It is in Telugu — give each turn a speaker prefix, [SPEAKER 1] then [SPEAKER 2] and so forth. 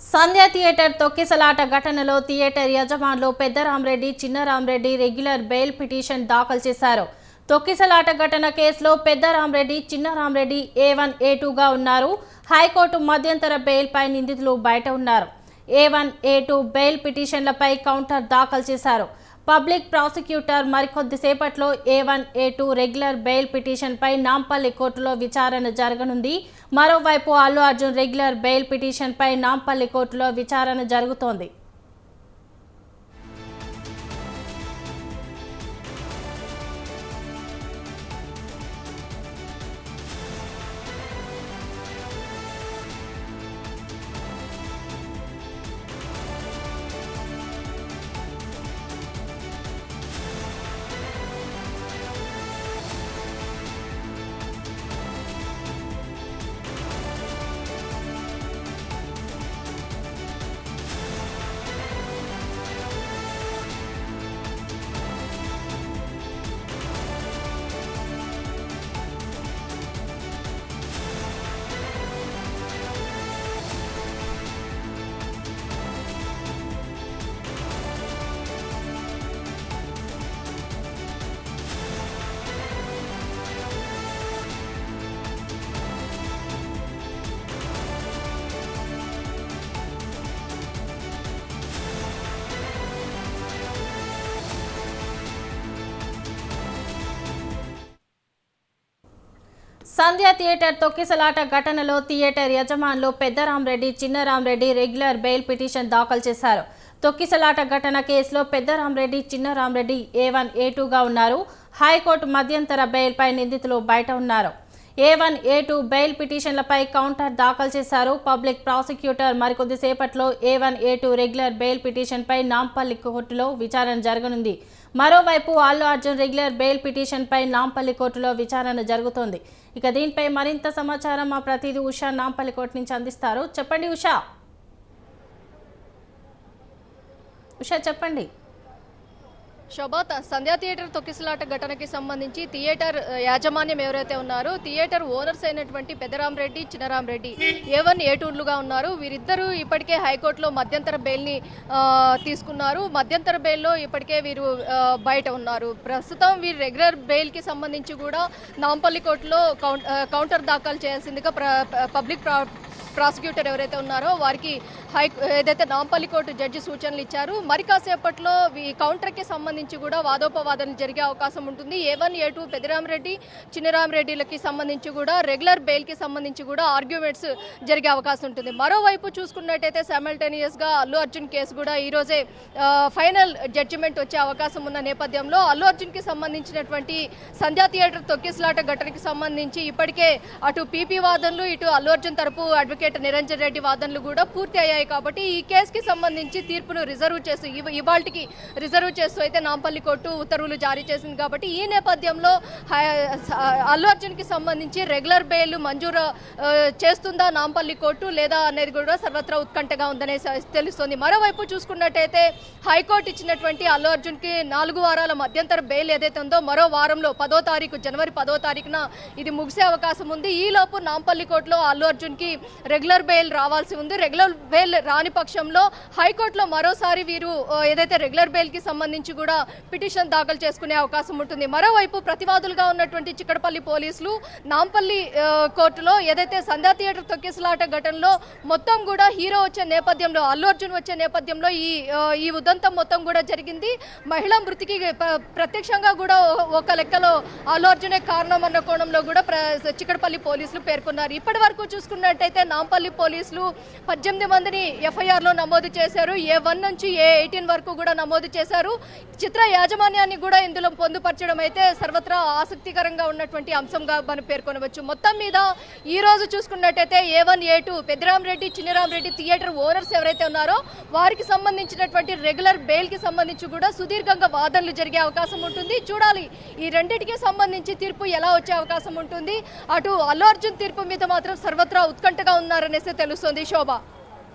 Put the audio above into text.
[SPEAKER 1] సంధ్య థియేటర్ తొక్కిసలాట ఘటనలో థియేటర్ యజమానులు పెద్దరామరెడ్డి, చిన్నరామరెడ్డి రెగ్యులర్ బెయిల్ పిటిషన్ దాఖలు చేశారు. తొక్కిసలాట ఘటన కేసులో పెద్దరామరెడ్డి, చిన్నరామరెడ్డి A1, A2గా ఉన్నారు. హైకోర్టు మధ్యంతర బెయిల్పై నిందితులు బయట ఉన్నారు. A1, A2 బెయిల్ పిటిషన్లపై కౌంటర్ దాఖలు చేశారు. పబ్లిక్ ప్రాసిక్యూటర్ మరికొద్దిసేపట్లో A1, A2 రెగ్యులర్ బెయిల్ పిటిషన్పై నాంపల్లి కోర్టులో విచారణ జరగనుంది. మరోవైపు అల్లు అర్జున్ రెగ్యులర్ బెయిల్ పిటిషన్పై నాంపల్లి కోర్టులో విచారణ జరుగుతోంది. సంధ్య థియేటర్ తొక్కిసలాట ఘటనలో థియేటర్ యజమానులు పెద్దరామరెడ్డి, చిన్నరామరెడ్డి రెగ్యులర్ బెయిల్ పిటిషన్ దాఖలు చేశారు. తొక్కిసలాట ఘటన కేసులో పెద్దరామరెడ్డి, చిన్నరామరెడ్డి A1, A2గా ఉన్నారు. హైకోర్టు మధ్యంతర బెయిల్పై నిందితులు బయట ఉన్నారు. A1, A2 బెయిల్ పిటిషన్లపై కౌంటర్ దాఖలు చేశారు. పబ్లిక్ ప్రాసిక్యూటర్ మరికొద్దిసేపట్లో A1, A2 రెగ్యులర్ బెయిల్ పిటిషన్పై నాంపల్లి కోర్టులో విచారణ జరగనుంది. మరోవైపు అల్లు అర్జున్ రెగ్యులర్ బెయిల్ పిటిషన్పై నాంపల్లి కోర్టులో విచారణ జరుగుతోంది. ఇక దీనిపై మరింత సమాచారం మా ప్రతినిధి ఉషా నాంపల్లి కోర్టు నుంచి అందిస్తారు. చెప్పండి ఉషా. చెప్పండి.
[SPEAKER 2] శోభా, సంధ్యా థియేటర్ తొక్కిసలాట ఘటనకి సంబంధించి థియేటర్ యాజమాన్యం ఎవరైతే ఉన్నారో థియేటర్ ఓనర్స్ అయినటువంటి పెద్దరామరెడ్డి, చిన్నరామరెడ్డి A1, A2లుగా ఉన్నారు. వీరిద్దరూ ఇప్పటికే హైకోర్టులో మధ్యంతర బెయిల్ని తీసుకున్నారు. మధ్యంతర బెయిల్లో ఇప్పటికే వీరు బయట ఉన్నారు. ప్రస్తుతం వీరు రెగ్యులర్ బెయిల్కి సంబంధించి కూడా నాంపల్లి కోర్టులో కౌంటర్ దాఖలు చేయాల్సిందిగా పబ్లిక్ ప్రాసిక్యూటర్ ఎవరైతే ఉన్నారో వారికి ఏదైతే నాంపల్లి కోర్టు జడ్జి సూచనలు ఇచ్చారు. మరి కాసేపట్లో ఈ కౌంటర్కి సంబంధించి కూడా వాదోపవాదనలు జరిగే అవకాశం ఉంటుంది. A1, A2 పెద్దరామరెడ్డి, చిన్నరామరెడ్డిలకి సంబంధించి కూడా రెగ్యులర్ బెయిల్కి సంబంధించి కూడా ఆర్గ్యుమెంట్స్ జరిగే అవకాశం ఉంటుంది. మరోవైపు చూసుకున్నట్టయితే సైమల్టేనియస్గా అల్లు అర్జున్ కేసు కూడా ఈరోజే ఫైనల్ జడ్జిమెంట్ వచ్చే అవకాశం ఉన్న నేపథ్యంలో అల్లు అర్జున్కి సంబంధించినటువంటి సంధ్యా థియేటర్ తొక్కిసలాట ఘటనకి సంబంధించి ఇప్పటికే అటు పీపీ వాదనలు, ఇటు అల్లు అర్జున్ తరపు అడ్వకేట్ నిరంజన్ రెడ్డి వాదనలు కూడా పూర్తి అయ్యాయి. కాబట్టి ఈ కేసుకి సంబంధించి తీర్పును రిజర్వ్ చేస్తూ ఇవాల్టికి రిజర్వ్ చేస్తూ అయితే నాంపల్లి కోర్టు ఉత్తర్వులు జారీ చేసింది. కాబట్టి ఈ నేపథ్యంలో అల్లు అర్జున్కి సంబంధించి రెగ్యులర్ బెయిల్ మంజూరు చేస్తుందా నాంపల్లి కోర్టు లేదా అనేది కూడా సర్వత్రా ఉత్కంఠగా ఉందనే తెలుస్తోంది. మరోవైపు చూసుకున్నట్టయితే హైకోర్టు ఇచ్చినటువంటి అల్లు అర్జున్కి 4 వారాల మధ్యంతర బెయిల్ ఏదైతే ఉందో మరో వారంలో జనవరి 10వ తారీఖున ఇది ముగిసే అవకాశం ఉంది. ఈలోపు నాంపల్లి కోర్టులో అల్లు అర్జున్కి రెగ్యులర్ బెయిల్ రావాల్సి ఉంది. రెగ్యులర్ బెయిల్ రాని పక్షంలో హైకోర్టులో మరోసారి వీరు ఏదైతే రెగ్యులర్ బెయిల్కి సంబంధించి కూడా పిటిషన్ దాఖలు చేసుకునే అవకాశం ఉంటుంది. మరోవైపు ప్రతివాదులుగా ఉన్నటువంటి చిక్కడపల్లి పోలీసులు నాంపల్లి కోర్టులో ఏదైతే సంధ్యా థియేటర్ తొక్కిసలాట ఘటనలో మొత్తం కూడా హీరో వచ్చే నేపథ్యంలో అల్లు అర్జున్ వచ్చే నేపథ్యంలో ఈ ఉదంతం మొత్తం కూడా జరిగింది. మహిళా మృతికి ప్రత్యక్షంగా కూడా ఒక లెక్కలో అల్లు అర్జునే కారణం అన్న కోణంలో కూడా చిక్కడపల్లి పోలీసులు పేర్కొన్నారు. ఇప్పటి వరకు చూసుకున్నట్టయితే నాంపల్లి పోలీసులు 18 మందిని ఎఫ్ఐఆర్లో నమోదు చేశారు. A1 నుంచి A18 వరకు కూడా నమోదు చేశారు. చిత్ర యాజమాన్యాన్ని కూడా ఇందులో పొందుపరచడం అయితే సర్వత్రా ఆసక్తికరంగా ఉన్నటువంటి అంశంగా మనం పేర్కొనవచ్చు. మొత్తం మీద ఈ రోజు చూసుకున్నట్టయితే A1, A2 పెద్దరామరెడ్డి, చిన్నరామరెడ్డి థియేటర్ ఓనర్స్ ఎవరైతే ఉన్నారో వారికి సంబంధించినటువంటి రెగ్యులర్ బెయిల్కి సంబంధించి కూడా సుదీర్ఘంగా వాదనలు జరిగే అవకాశం ఉంటుంది. చూడాలి ఈ రెండింటికి సంబంధించి తీర్పు ఎలా వచ్చే అవకాశం ఉంటుంది. అటు అల్లు అర్జున్ తీర్పు మీద మాత్రం సర్వత్రా ఉత్కంఠగా ఉన్నారనేసి తెలుస్తోంది. శోభ.